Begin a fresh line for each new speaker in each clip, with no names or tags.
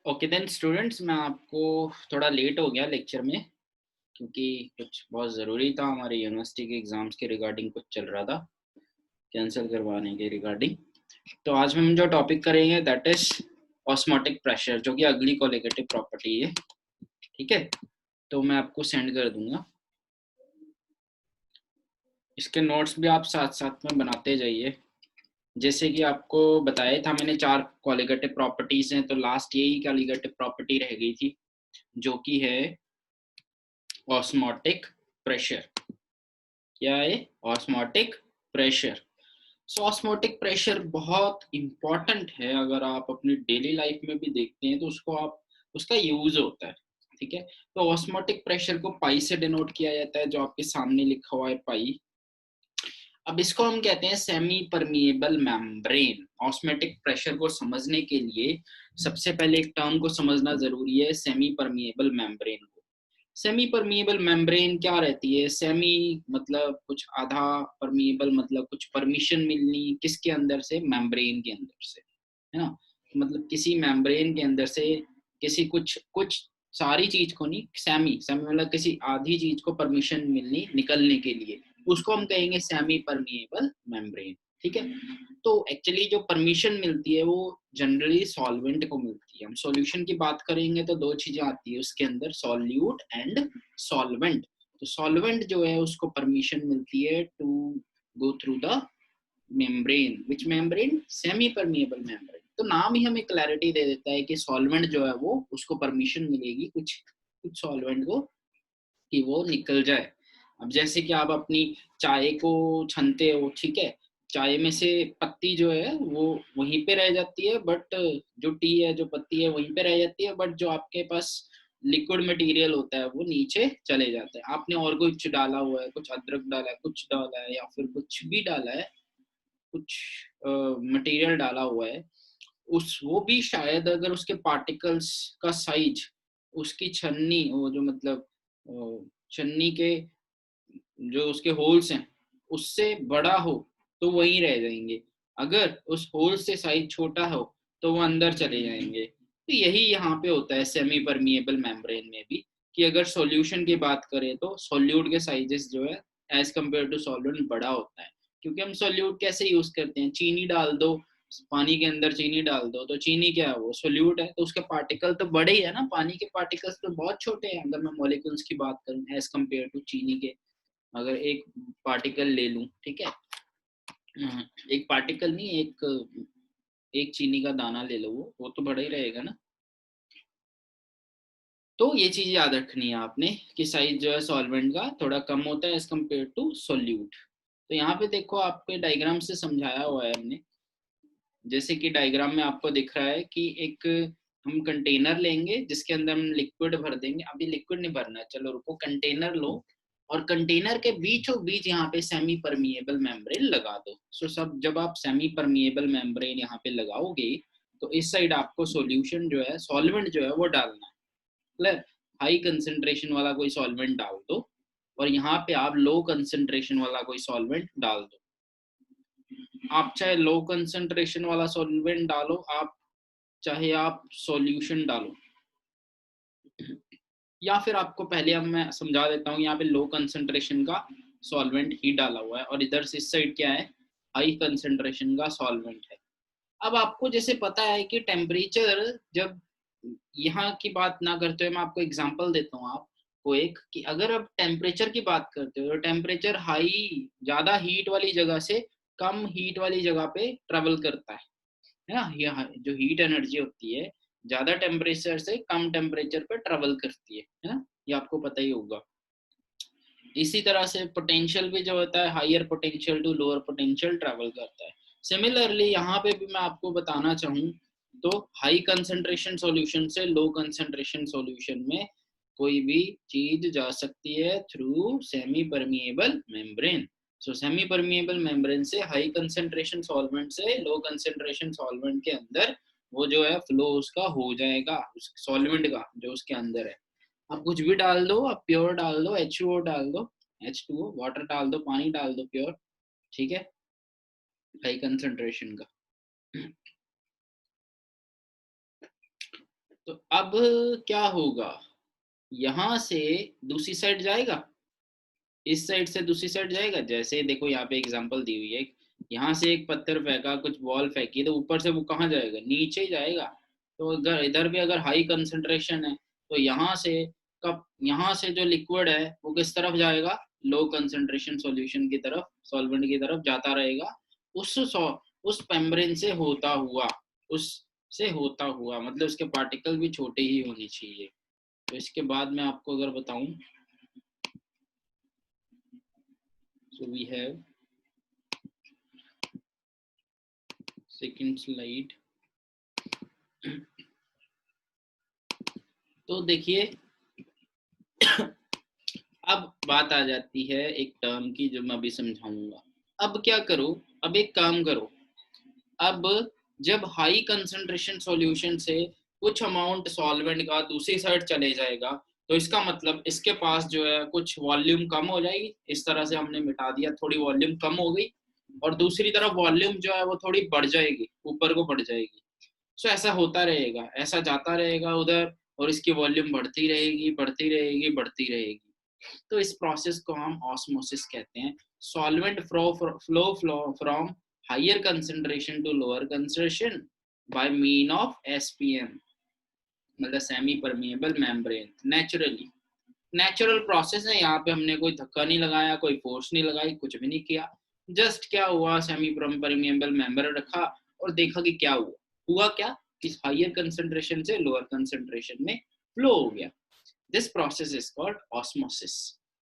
Okay then students, मैं आपको थोड़ा लेट हो गया लेक्चर में क्योंकि कुछ बहुत ज़रूरी था। हमारे यूनिवर्सिटी के एग्ज़ाम्स के रिगार्डिंग कुछ चल रहा था, कैंसिल करवाने के रिगार्डिंग। तो आज हम जो टॉपिक करेंगे दैट इज़ ऑस्मोटिक प्रेशर, जो कि अगली कोलिगेटिव प्रॉपर्टी है। ठीक है, तो मैं आपको सेंड कर दूंगा। इसके नोट्स भी आप साथ साथ में बनाते जाइए। जैसे कि आपको बताया था मैंने, 4 कोलिगेटिव प्रॉपर्टीज़ हैं, तो लास्ट यही कोलिगेटिव प्रॉपर्टी रह गई थी, जो कि है ऑस्मोटिक प्रेशर। क्या है? Osmotic pressure. So osmotic pressure बहुत इंपॉर्टेंट है। अगर आप अपनी डेली लाइफ में भी देखते हैं तो उसका यूज होता है। ठीक है, तो ऑस्मोटिक प्रेशर को पाई से डिनोट किया जाता है, जो आपके सामने लिखा हुआ है पाई। अब इसको हम कहते हैं semi permeable membrane. Osmotic pressure को समझने के लिए सबसे पहले एक टर्म को समझना जरूरी है, सेमी परमिएबल मेम्ब्रेन को। सेमी परमिएबल मेम्ब्रेन क्या रहती है? सेमी मतलब कुछ आधा, परमिएबल मतलब कुछ परमिशन मिलनी, किसके अंदर से? मेम्ब्रेन के अंदर से, है ना। मतलब किसी मेम्ब्रेन के अंदर से किसी कुछ कुछ सारी चीज को नहीं, सेमी सेमी मतलब किसी आधी चीज को परमिशन मिलनी निकलने के लिए, उसको हम कहेंगे सेमी परमिएबल मेम्ब्रेन। ठीक है, तो एक्चुअली जो परमिशन मिलती है वो जनरली सॉल्वेंट को मिलती है। हम सॉल्यूशन की बात करेंगे तो दो चीजें आती है उसके अंदर, सॉल्यूट एंड सॉल्वेंट। तो सॉल्वेंट जो है उसको परमिशन मिलती है to go through the membrane. Which membrane? Semi permeable membrane. तो नाम ही हमें क्लैरिटी दे देता है कि सॉल्वेंट जो है वो उसको परमिशन मिलेगी कुछ कुछ सॉल्वेंट को, कि वो निकल जाए। अब जैसे कि आप अपनी चाय को छनते हो, ठीक है, चाय में से पत्ती जो है वो वहीं पे रह जाती है, बट जो टी है, जो पत्ती है वहीं पे रह जाती है, बट जो आपके पास लिक्विड मटेरियल होता है वो नीचे चले जाता है। आपने और कुछ डाला हुआ है, कुछ अदरक डाला है, कुछ डाला है, या फिर कुछ भी डाला है, कुछ मटेरियल डाला हुआ है, उस वो भी शायद अगर उसके पार्टिकल्स का साइज, उसकी छन्नी, वो जो मतलब छन्नी के जो उसके होल्स हैं उससे बड़ा हो तो वहीं रह जाएंगे। अगर उस होल से साइज छोटा हो तो वो अंदर चले जाएंगे। तो यही यहाँ पे होता है सेमी परमिएबल मेम्ब्रेन में भी, कि अगर सॉल्यूशन की बात करें तो सॉल्यूट के साइजेस जो है एज कम्पेयर टू सॉल्वेंट बड़ा होता है। क्योंकि हम सॉल्यूट कैसे यूज करते हैं? चीनी डाल दो पानी के अंदर, चीनी डाल दो तो चीनी क्या है? वो सोल्यूट है, तो उसके पार्टिकल तो बड़े ही है ना। पानी के पार्टिकल्स तो बहुत छोटे हैं अगर मैं मॉलिक्यूल्स की बात करूं एज कम्पेयर टू चीनी के। अगर एक पार्टिकल ले लूं, ठीक है, एक पार्टिकल नहीं, एक एक चीनी का दाना ले लो, वो तो बड़ा ही रहेगा ना। तो ये चीज याद रखनी है आपने कि साइज जो है सॉल्वेंट का थोड़ा कम होता है एज कम्पेयर टू सोल्यूट। तो यहाँ पे देखो, आपके डायग्राम से समझाया हुआ है हमने। जैसे कि डायग्राम में आपको दिख रहा है कि एक हम कंटेनर लेंगे जिसके अंदर हम लिक्विड भर देंगे। अभी लिक्विड नहीं भरना है, चलो रुको, कंटेनर लो और कंटेनर के बीचों बीच यहाँ पे सेमी परमिएबल मेम्ब्रेन लगा दो। सो सब जब आप सेमी परमिएबल मेम्ब्रेन यहाँ पे लगाओगे तो इस साइड आपको सॉल्यूशन जो है, सॉल्वेंट जो है वो डालना है। क्लियर? हाई कंसेंट्रेशन वाला कोई सॉल्वेंट डाल दो और यहाँ पे आप लो कंसेंट्रेशन वाला कोई सॉल्वेंट डाल दो। आप चाहे लो कंसेंट्रेशन वाला सॉल्वेंट डालो, आप चाहे आप सॉल्यूशन डालो, या फिर आपको पहले अब मैं समझा देता हूँ, यहाँ पे लो कंसेंट्रेशन का सॉल्वेंट ही डाला हुआ है और इधर से इस साइड क्या है? हाई कंसेंट्रेशन का सॉल्वेंट है। अब आपको जैसे पता है कि टेम्परेचर, जब यहाँ की बात ना करते हुए मैं आपको एग्जांपल देता हूँ आपको एक, कि अगर आप टेम्परेचर की बात करते हो तो टेम्परेचर हाई, ज्यादा हीट वाली जगह से कम हीट वाली जगह पे ट्रेवल करता है ना। ये जो हीट एनर्जी होती है ज्यादा टेम्परेचर से कम टेम्परेचर पे ट्रेवल करती है ना। ये आपको पता ही होगा। इसी तरह से पोटेंशियल भी जो होता है, higher potential to lower potential travel करता है। सिमिलरली यहाँ पे भी मैं आपको बताना चाहूँ तो हाई कंसंट्रेशन सॉल्यूशन से लो कंसंट्रेशन सॉल्यूशन में कोई भी चीज जा सकती है थ्रू सेमी परमिएबल मेम्ब्रेन। सो सेमी परमिएबल मेम्ब्रेन से हाई कंसंट्रेशन सॉल्वेंट से लो कंसंट्रेशन सॉल्वेंट के अंदर वो जो है फ्लो उसका हो जाएगा, उस सॉल्वेंट का जो उसके अंदर है। आप कुछ भी डाल दो, आप प्योर डाल दो, H2O डाल दो, H2O वाटर डाल दो, पानी डाल दो प्योर, ठीक है, हाई कंसंट्रेशन का। तो अब क्या होगा, यहां से दूसरी साइड जाएगा, इस साइड से दूसरी साइड जाएगा। जैसे देखो यहाँ पे एग्जांपल दी हुई है, यहाँ से एक पत्थर फेंका, कुछ बॉल फेंकी, तो ऊपर से वो कहाँ जाएगा, नीचे ही जाएगा। तो अगर इधर भी अगर हाई कंसंट्रेशन है, तो यहाँ से जो लिक्विड है वो किस तरफ जाएगा, लो कंसंट्रेशन सॉल्यूशन की तरफ, सॉल्वेंट की तरफ जाता रहेगा। उस पेम्ब्रेन से होता हुआ, उससे होता हुआ, मतलब उसके पार्टिकल भी छोटे ही होने चाहिए। तो इसके बाद मैं आपको अगर बताऊं, so we have second slide। तो देखिए अब बात आ जाती है एक टर्म की जो मैं अभी समझाऊंगा। अब क्या करो, अब एक काम करो, अब जब हाई कंसंट्रेशन सॉल्यूशन से कुछ अमाउंट सॉल्वेंट का दूसरी साइड चले जाएगा, तो इसका मतलब इसके पास जो है कुछ वॉल्यूम कम हो जाएगी। इस तरह से हमने मिटा दिया, थोड़ी वॉल्यूम कम हो गई, और दूसरी तरफ वॉल्यूम जो है वो थोड़ी बढ़ जाएगी, ऊपर को बढ़ जाएगी। सो ऐसा होता रहेगा, ऐसा जाता रहेगा उधर, और इसकी वॉल्यूम बढ़ती रहेगी, बढ़ती रहेगी, बढ़ती रहेगी। तो इस प्रोसेस को हम ऑस्मोसिस कहते हैं। Solvent flow from higher concentration to lower concentration by mean of SPM, मतलब semi permeable membrane, naturally. Natural process है, यहाँ पे हमने कोई धक्का नहीं लगाया, कोई फोर्स नहीं लगाई, कुछ भी नहीं किया। जस्ट क्या हुआ, सेमी परमिएबल मेम्ब्रेन रखा और देखा कि क्या हुआ। हुआ क्या कि हायर कंसंट्रेशन से लोअर कंसंट्रेशन में फ्लो हो गया। This process is called osmosis.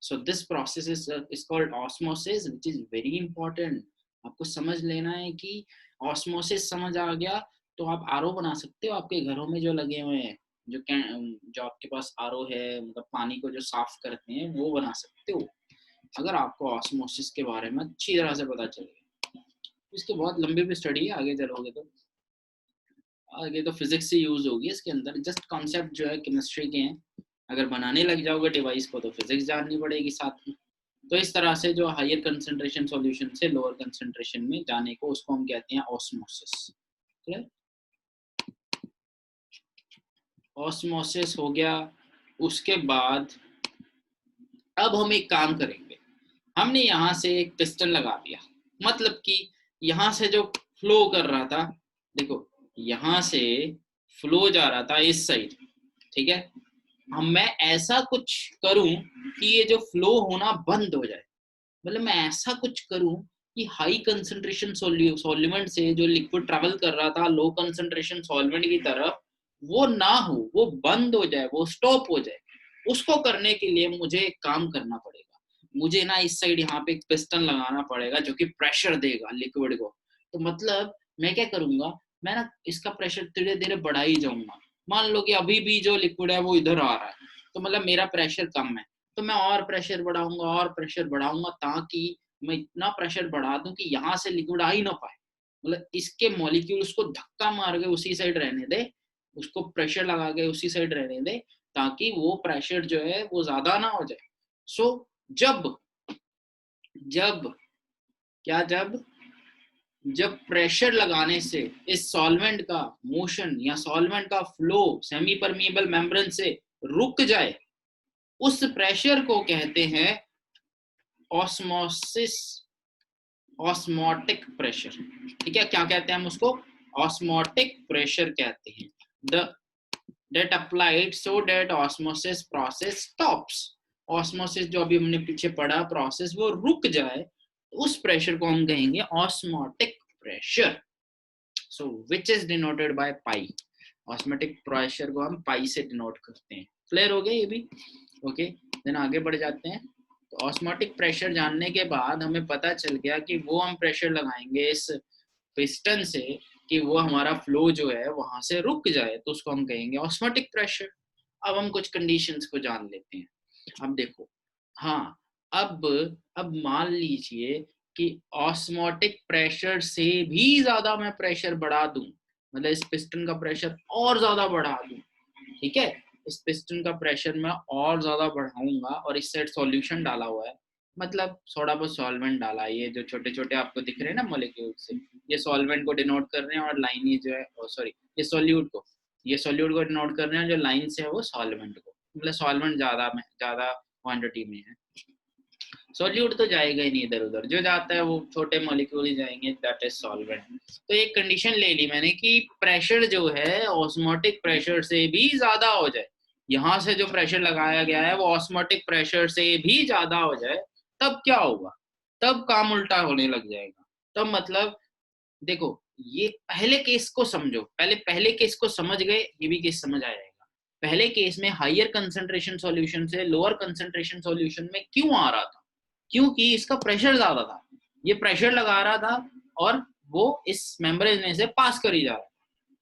So this process is called osmosis, which is very important. आपको समझ लेना है कि osmosis समझ आ गया तो आप आरओ बना सकते हो आपके घरों में जो लगे हुए हैं, जो आपके पास आरओ है, मतलब पानी को जो साफ करते हैं, वो बना सकते हो, अगर आपको ऑस्मोसिस के बारे में अच्छी तरह से पता चले। इसके बहुत लंबी भी स्टडी है, आगे चलोगे तो आगे तो फिजिक्स से यूज होगी इसके अंदर। जस्ट कॉन्सेप्ट जो है केमिस्ट्री के हैं, अगर बनाने लग जाओगे डिवाइस को तो फिजिक्स जाननी पड़ेगी साथ में। तो इस तरह से जो हायर कंसंट्रेशन सॉल्यूशन से लोअर कंसंट्रेशन में जाने को, उसको हम कहते हैं ऑस्मोसिस। क्लियर? ऑस्मोसिस हो गया। उसके बाद अब हम एक काम करेंगे, हमने यहाँ से एक पिस्टन लगा दिया, मतलब कि यहाँ से जो फ्लो कर रहा था, देखो यहाँ से फ्लो जा रहा था इस साइड, ठीक है। हम मैं ऐसा कुछ करूं कि ये जो फ्लो होना बंद हो जाए, मतलब मैं ऐसा कुछ करूं कि हाई कंसंट्रेशन सॉल्वेंट से जो लिक्विड ट्रेवल कर रहा था लो कंसंट्रेशन सॉल्वेंट की तरफ, वो ना हो, वो बंद हो जाए, वो स्टॉप हो जाए। उसको करने के लिए मुझे एक काम करना पड़ेगा, मुझे ना इस साइड यहाँ पे एक पिस्टन लगाना पड़ेगा जो कि प्रेशर देगा लिक्विड को। तो मतलब मैं क्या करूंगा, मैं ना इसका प्रेशर धीरे धीरे बढ़ा ही जाऊंगा। मान लो कि अभी भी जो लिक्विड है वो इधर आ रहा है, तो मतलब मेरा प्रेशर कम है, तो मैं और प्रेशर बढ़ाऊंगा, और प्रेशर बढ़ाऊंगा, ताकि मैं इतना प्रेशर बढ़ा दूं कि यहाँ से लिक्विड आ ही ना पाए। मतलब इसके मॉलिक्यूल्स को धक्का मार के उसी साइड रहने दे, उसको प्रेशर लगा के उसी साइड रहने दे, ताकि वो प्रेशर जो है वो ज्यादा ना हो जाए। सो जब जब क्या जब प्रेशर लगाने से इस सॉल्वेंट का मोशन या सॉल्वेंट का फ्लो सेमी परमिएबल मेम्ब्रेन से रुक जाए, उस प्रेशर को कहते हैं ऑस्मोसिस, ऑस्मोटिक प्रेशर। ठीक है, क्या कहते हैं हम उसको, ऑस्मोटिक प्रेशर कहते हैं। The that applied so that osmosis process stops। Osmosis जो अभी हमने पीछे पढ़ा प्रोसेस, वो रुक जाए, उस प्रेशर को हम कहेंगे osmotic pressure. So which is denoted by pi. Osmotic pressure को हम पाई से डिनोट करते हैं। क्लियर हो गया ये भी? ओके, देन आगे बढ़ जाते हैं। तो ऑस्मोटिक प्रेशर जानने के बाद हमें पता चल गया कि वो हम प्रेशर लगाएंगे इस पिस्टन से कि वो हमारा फ्लो जो है वहां से रुक जाए, तो उसको हम कहेंगे ऑस्मोटिक प्रेशर। अब हम कुछ कंडीशंस को जान लेते हैं। अब देखो, हाँ, अब मान लीजिए कि ऑस्मोटिक प्रेशर से भी ज्यादा मैं प्रेशर बढ़ा दूं, मतलब इस पिस्टन का प्रेशर और ज्यादा बढ़ा दूं, ठीक है, इस पिस्टन का प्रेशर मैं और ज्यादा बढ़ाऊंगा, और इस साइड सॉल्यूशन डाला हुआ है, मतलब थोड़ा बहुत सॉल्वेंट डाला है, ये जो छोटे छोटे आपको दिख रहे हैं ना मॉलिक्यूल से, ये सॉल्वेंट को डिनोट कर रहे हैं, और लाइन ये जो है, सॉरी, ये सॉल्यूट को, ये सॉल्यूट को डिनोट कर रहे हैं, जो लाइन से है वो सॉल्वेंट को, मतलब सॉल्वेंट ज्यादा क्वांटिटी में है। सॉल्यूट तो जाएगा ही नहीं इधर उधर, जो जाता है वो छोटे मॉलिक्यूल ही जाएंगे, दैट इज सॉल्वेंट। तो एक कंडीशन ले ली मैंने कि प्रेशर जो है ऑस्मोटिक प्रेशर से भी ज्यादा हो जाए, यहाँ से जो प्रेशर लगाया गया है वो ऑस्मोटिक प्रेशर से भी ज्यादा हो जाए, तब क्या होगा, तब काम उल्टा होने लग जाएगा। तब मतलब देखो, ये पहले केस को समझो, पहले केस को समझ गए, ये भी केस समझ आ जाएगा। पहले केस में हायर कंसंट्रेशन सॉल्यूशन से लोअर कंसंट्रेशन सॉल्यूशन में क्यों आ रहा था, क्योंकि इसका प्रेशर ज्यादा था, ये प्रेशर लगा रहा था और वो इस मेम्ब्रेन में से पास करी जा रहा है।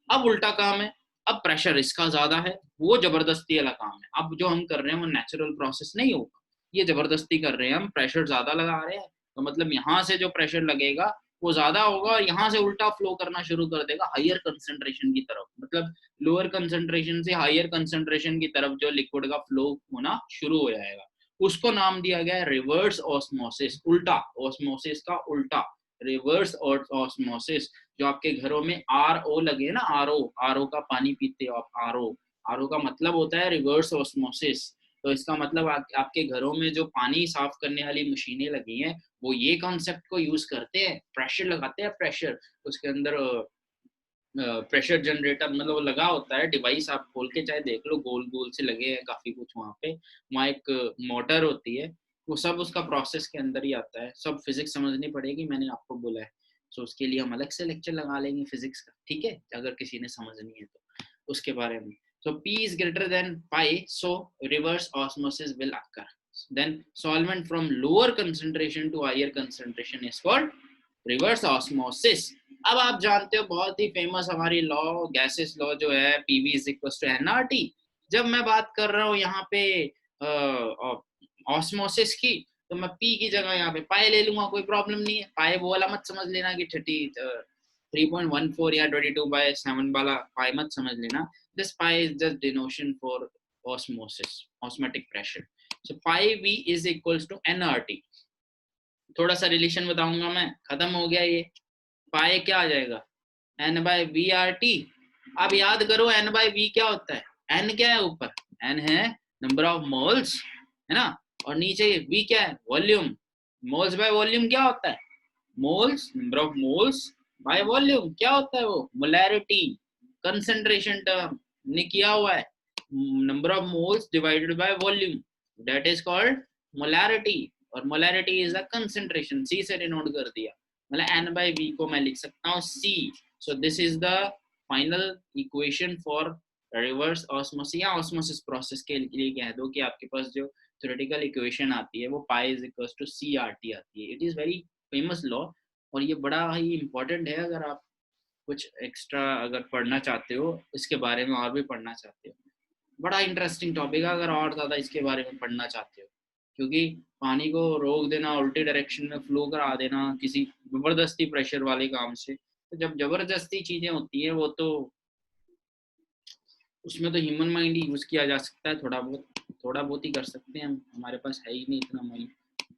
अब उल्टा काम है, अब प्रेशर इसका ज्यादा है, वो जबरदस्ती वाला काम है। अब जो हम कर रहे हैं वो नेचुरल प्रोसेस नहीं होगा, ये जबरदस्ती कर रहे हैं, हम प्रेशर ज्यादा लगा रहे हैं, तो मतलब यहाँ से जो प्रेशर लगेगा वो ज्यादा होगा और यहाँ से उल्टा फ्लो करना शुरू कर देगा हायर कंसंट्रेशन की तरफ, मतलब लोअर कंसंट्रेशन से हायर कंसंट्रेशन की तरफ जो लिक्विड का फ्लो होना शुरू हो जाएगा। उसको नाम दिया गया है रिवर्स ऑस्मोसिस, उल्टा ऑस्मोसिस का उल्टा, रिवर्स ऑस्मोसिस। जो आपके घरों में RO लगे ना, RO का पानी पीते हो आप, RO का मतलब होता है रिवर्स ऑस्मोसिस। तो इसका मतलब आपके घरों में जो पानी साफ करने वाली मशीनें लगी हैं वो ये कॉन्सेप्ट को यूज करते हैं, प्रेशर लगाते हैं, प्रेशर उसके अंदर प्रेशर जनरेटर मतलब वो लगा होता है डिवाइस, आप खोल के चाहे देख लो, गोल गोल से लगे हैं काफी कुछ वहाँ पे, वहाँ एक मोटर होती है, वो सब उसका प्रोसेस के अंदर ही आता है। सब फिजिक्स समझनी पड़ेगी, मैंने आपको बोला है, सो उसके लिए हम अलग से लेक्चर लगा लेंगे फिजिक्स का, ठीक है, अगर किसी ने समझनी है तो उसके बारे में। So P is greater than pi, so reverse osmosis will occur. Then solvent from lower concentration to higher concentration is called reverse osmosis. अब आप जानते हो बहुत ही फेमस हमारी लॉ, गैसेस लॉ जो है, PV is equals to nRT। जब मैं बात कर रहा हूँ यहाँ पे ऑस्मोसिस की, तो मैं P की जगह यहाँ पे पाई ले लूंगा, कोई प्रॉब्लम नहीं है। पाई वो वाला मत समझ लेना कि 3.14 या 22/7 वाला पाई मत समझ लेना। This pi is just denotation for osmosis, osmotic pressure. So pi V is equals to nRT। थोड़ा सा रिलेशन बताऊंगा मैं, खत्म हो गया ये। पाई क्या आ जाएगा, N/V/RT। अब याद करो N/V क्या होता है, N क्या है ऊपर, N है नंबर ऑफ मोल्स, है ना, और नीचे V क्या है, वॉल्यूम। मोल्स बाय वॉल्यूम क्या होता है, moles, number of moles by volume क्या होता है वो, मोलैरिटी, कंसंट्रेशन टर्म ने किया हुआ है, number of moles divided by volume, that is called molarity. और मोलैरिटी इज अ कंसंट्रेशन, सी से डिनोट कर दिया, मतलब N/V को मैं लिख सकता हूँ C। So this is the final equation for reverse osmosis या ऑस्मोसिस प्रोसेस के लिए कह दो कि आपके पास जो थ्योरेटिकल इक्वेशन आती है वो pi is equal to CRT आती है। It is very famous law और ये बड़ा ही इम्पोर्टेंट है, अगर आप कुछ एक्स्ट्रा अगर पढ़ना चाहते हो इसके बारे में, और भी पढ़ना चाहते हो, बड़ा इंटरेस्टिंग टॉपिक है अगर और ज़्यादा इसके बारे में पढ़ना चाहते हो, क्योंकि पानी को रोक देना, उल्टी डायरेक्शन में फ्लो करा देना किसी जबरदस्ती प्रेशर वाले काम से, तो जब जबरदस्ती चीज़ें होती हैं वो तो उसमें तो ह्यूमन माइंड ही यूज़ किया जा सकता है, थोड़ा बहुत ही कर सकते हैं हम, हमारे पास है ही नहीं इतना माइंड।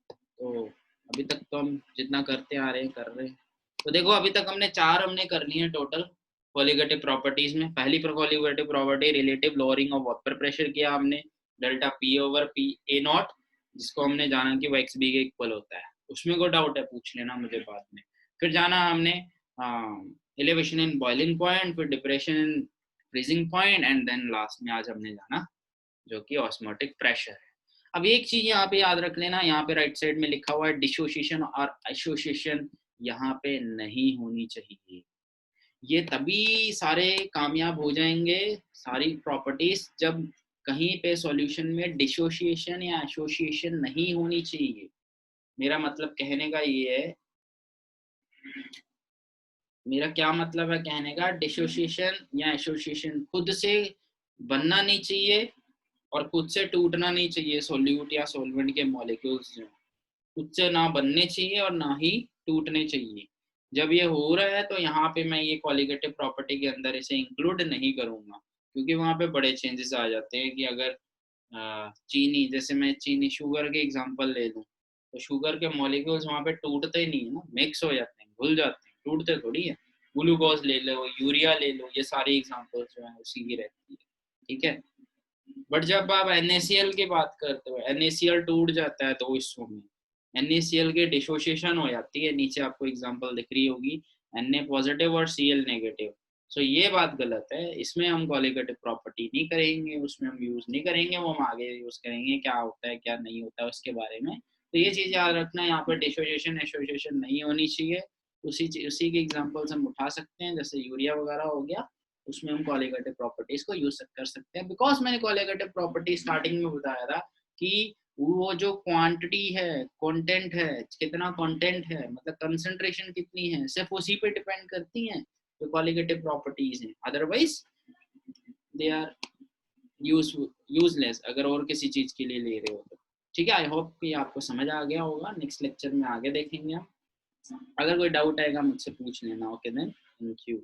तो अभी तक तो हम जितना करते आ रहे हैं कर रहे हैं। तो देखो अभी तक हमने 4 हमने कर ली है टोटल कोलिगेटिव प्रॉपर्टीज में। पहली colligative property relative lowering of vapour pressure किया हमने, डेल्टा P/P(A0), जिसको हमने जाना कि वो XB के इक्वल होता है। उसमें कोई डाउट है पूछ लेना मुझे बाद में। फिर जाना हमने एलिवेशन इन बॉइलिंग पॉइंट, फिर depression in freezing point, and then last में आज हमने जाना जो कि ऑस्मोटिक प्रेशर है। अब एक चीज यहाँ पे याद रख लेना, यहाँ पे राइट साइड में लिखा हुआ है डिसोसिएशन और एसोसिएशन यहाँ पे नहीं होनी चाहिए। ये तभी सारे कामयाब हो जाएंगे, सारी प्रॉपर्टीज, जब कहीं पे सॉल्यूशन में डिसोसिएशन या एसोसिएशन नहीं होनी चाहिए। मेरा मतलब कहने का ये है, मेरा क्या मतलब है कहने का, डिसोसिएशन या एसोसिएशन खुद से बनना नहीं चाहिए और खुद से टूटना नहीं चाहिए। सोल्यूट या सोलवेंट के मॉलिक्यूल्स जो खुद से ना बनने चाहिए और ना ही टूटने चाहिए। जब ये हो रहा है तो यहाँ पे मैं ये कोलिगेटिव प्रॉपर्टी के अंदर इसे इंक्लूड नहीं करूँगा, क्योंकि वहाँ पे बड़े चेंजेस आ जाते हैं कि अगर चीनी, जैसे मैं चीनी शुगर के एग्जांपल ले लूँ, तो शुगर के मॉलिक्यूल्स वहाँ पे टूटते नहीं है ना, मिक्स हो जाते हैं, घुल जाते हैं, टूटते थोड़ी है। ग्लूकोज ले लो, यूरिया ले लो, ये सारी एग्जांपल्स जो है उसी की रहती है, ठीक है। बट जब आप NaCl की बात करते हो, NaCl टूट जाता है दो हिस्सों में, NaCl के डिसोसिएशन हो जाती है, नीचे आपको एग्जांपल दिख रही होगी Na पॉजिटिव और Cl नेगेटिव। सो ये बात गलत है, इसमें हम कोलिगेटिव प्रॉपर्टी नहीं करेंगे, उसमें हम यूज नहीं करेंगे, वो हम आगे यूज करेंगे क्या होता है क्या नहीं होता है उसके बारे में। तो ये चीज याद रखना, यहाँ पर डिसोसिएशन एसोसिएशन नहीं होनी चाहिए। उसी के एग्जांपल्स हम उठा सकते हैं, जैसे यूरिया वगैरह हो गया, उसमें हम कोलिगेटिव प्रॉपर्टीज को यूज कर सकते हैं। बिकॉज मैंने कोलिगेटिव प्रॉपर्टी स्टार्टिंग में बताया था कि वो जो क्वांटिटी है, कंटेंट है, कितना कंटेंट है, मतलब कंसंट्रेशन कितनी है, सिर्फ उसी पे डिपेंड करती हैं जो कोलिगेटिव प्रॉपर्टीज हैं। अदरवाइज दे आर यूजलेस अगर और किसी चीज के लिए ले रहे हो तो। ठीक है, आई होप कि आपको समझ आ गया होगा। नेक्स्ट लेक्चर में आगे देखेंगे हम। अगर कोई डाउट आएगा मुझसे पूछ लेना। Okay then, thank you.